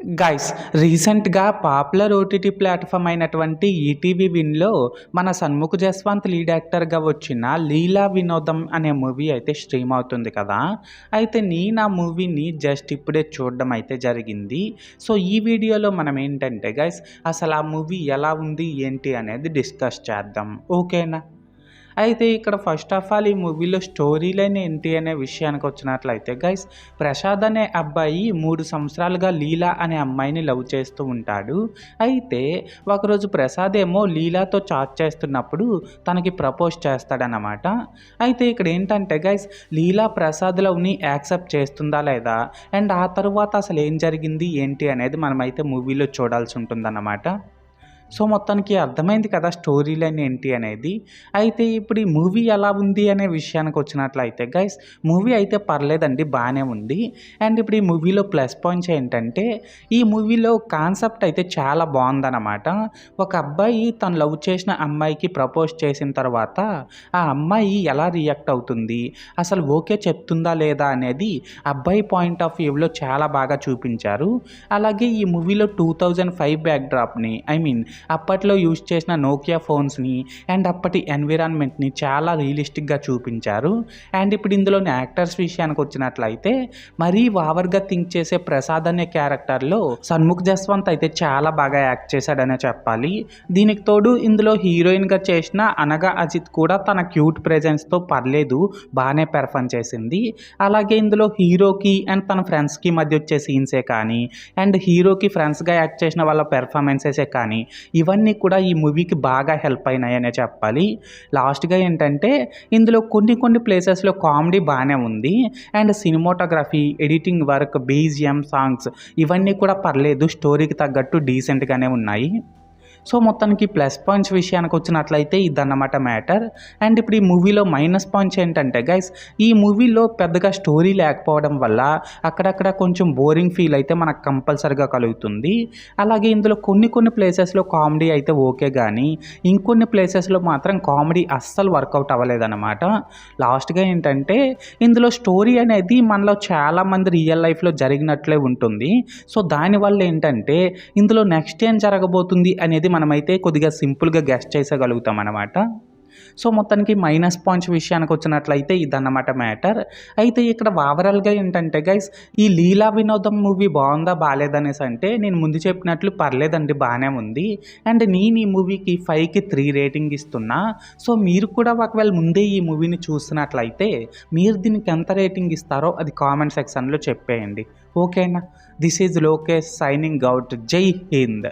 Guys రీసెంట్‌గా popular OTT platform అయినటువంటి ETV విన్‌లో మన 'సన్ముఖ్ జస్వంత్' లీడ్ యాక్టర్‌గా వచ్చిన 'లీలా వినోదం' అనే మూవీ అయితే స్ట్రీమ్ అవుతుంది కదా! అయితే నేను ఆ మూవీని జస్ట్ ఇప్పుడే చూడడం అయితే జరిగింది. సో, ఈ వీడియోలో మనం ఏంటంటే గైస్ అసలు ఆ మూవీ ఎలా ఉంది, ఏంటి అనేది డిస్కస్ చేద్దాం. ఓకేనా? అయితే ఇక్కడ ఫస్ట్ ఆఫ్ ఆల్ ఈ మూవీలో స్టోరీ లైన్ ఏంటి అనే విషయానికి వచ్చినట్లయితే గైస్, ప్రసాద్ అనే అబ్బాయి 3 సంవత్సరాలుగా లీలా అనే అమ్మాయిని లవ్ చేస్తూ ఉంటాడు. అయితే ఒకరోజు ప్రసాద్ ఏమో లీలాతో చాట్ చేస్తున్నప్పుడు తనకి ప్రపోజ్ చేస్తాడనమాట. అయితే ఇక్కడ ఏంటంటే గైస్, లీలా ప్రసాద్ లవ్‌ని యాక్సెప్ట్ చేస్తుందా లేదా, అండ్ ఆ తరువాత అసలు ఏం జరిగింది ఏంటి అనేది మనమైతే మూవీలో చూడాల్సి ఉంటుందన్నమాట. సో, మొత్తానికి అర్థమైంది కదా స్టోరీ లైన్ ఏంటి అనేది. అయితే ఇప్పుడు ఈ మూవీ ఎలా ఉంది అనే విషయానికి వచ్చినట్లయితే గైస్, మూవీ అయితే పర్లేదండి, బాగానే ఉంది. అండ్ ఇప్పుడు ఈ మూవీలో ప్లస్ పాయింట్స్ ఏంటంటే, ఈ మూవీలో కాన్సెప్ట్ అయితే చాలా బాగుందన్నమాట. ఒక అబ్బాయి తను లవ్ చేసిన అమ్మాయికి ప్రపోజ్ చేసిన తర్వాత ఆ అమ్మాయి ఎలా రియాక్ట్ అవుతుంది, అసలు ఓకే చెప్తుందా లేదా అనేది అబ్బాయి పాయింట్ ఆఫ్ వ్యూలో చాలా బాగా చూపించారు. అలాగే ఈ మూవీలో 2005 బ్యాక్‌డ్రాప్‌ని అప్పట్లో యూజ్ చేసిన నోకియా ఫోన్స్‌ని అండ్ అప్పటి ఎన్విరాన్మెంట్‌ని చాలా రియలిస్టిక్‌గా చూపించారు. అండ్ ఇప్పుడు ఇందులోని యాక్టర్స్ విషయానికి వచ్చినట్లయితే, మరీ ఓవర్‌గా థింక్ చేసే ప్రసాద్ అనే క్యారెక్టర్‌లో 'సన్ముఖ్ జస్వంత్' అయితే చాలా బాగా యాక్ట్ చేశాడనే చెప్పాలి. దీనికి తోడు ఇందులో హీరోయిన్‌గా చేసిన అనగా అజిత్ కూడా తన క్యూట్ ప్రెజెన్స్‌తో పర్లేదు, బాగానే పెర్ఫార్మ్ చేసింది. అలాగే ఇందులో హీరోకి అండ్ తన ఫ్రెండ్స్‌కి మధ్య వచ్చే సీన్సే కానీ, అండ్ హీరోకి ఫ్రెండ్స్‌గా యాక్ట్ చేసిన వాళ్ళ పెర్ఫార్మెన్సెసే కానీ, ఇవన్నీ కూడా ఈ మూవీకి బాగా హెల్ప్ అయినాయనే చెప్పాలి. లాస్ట్‌గా ఏంటంటే, ఇందులో కొన్ని ప్లేసెస్‌లో కామెడీ బాగానే ఉంది. And cinematography, editing work, BGM, songs ఇవన్నీ కూడా పర్లేదు, స్టోరీకి తగ్గట్టు డీసెంట్‌గానే ఉన్నాయి. సో, మొత్తానికి ప్లస్ పాయింట్స్ విషయానికి వచ్చినట్లయితే ఇదన్నమాట మ్యాటర్. అండ్ ఇప్పుడు ఈ మూవీలో మైనస్ పాయింట్స్ ఏంటంటే గైస్, ఈ మూవీలో పెద్దగా స్టోరీ లేకపోవడం వల్ల అక్కడక్కడ కొంచెం బోరింగ్ ఫీల్ అయితే మనకు కంపల్సరీగా కలుగుతుంది. అలాగే ఇందులో కొన్ని ప్లేసెస్‌లో కామెడీ అయితే ఓకే గానీ, ఇంకొన్ని ప్లేసెస్‌లో మాత్రం కామెడీ అస్సలు వర్కౌట్ అవ్వలేదన్నమాట. లాస్ట్‌గా ఏంటంటే, ఇందులో స్టోరీ అనేది మనలో చాలామంది రియల్ లైఫ్‌లో జరిగినట్లే ఉంటుంది. సో, దానివల్ల ఏంటంటే, ఇందులో నెక్స్ట్ ఏం జరగబోతుంది అనేది మనమైతే కొద్దిగా సింపుల్‌గా గెస్ చేసేయగలుగుతాం అన్నమాట. సో, మొత్తానికి మైనస్ పాయింట్స్ విషయానికి వచ్చినట్లయితే ఇదన్నమాట మ్యాటర్. అయితే ఇక్కడ ఓవరాల్‌గా ఏంటంటే గైస్, ఈ 'లీలా వినోదం' మూవీ బాగుందా బాలేదా అనేసి అంటే, నేను ముందు చెప్పినట్లు పర్లేదండి, బాగానే ఉంది. అండ్ నేను ఈ మూవీకి 5కి 3 రేటింగ్ ఇస్తున్నా. సో, మీరు కూడా ఒకవేళ ముందే ఈ మూవీని చూస్తున్నట్లయితే మీరు దీనికి ఎంత రేటింగ్ ఇస్తారో అది కామెంట్ సెక్షన్‌లో చెప్పేయండి. ఓకేనా? This is Lokesh signing out. జై హింద్.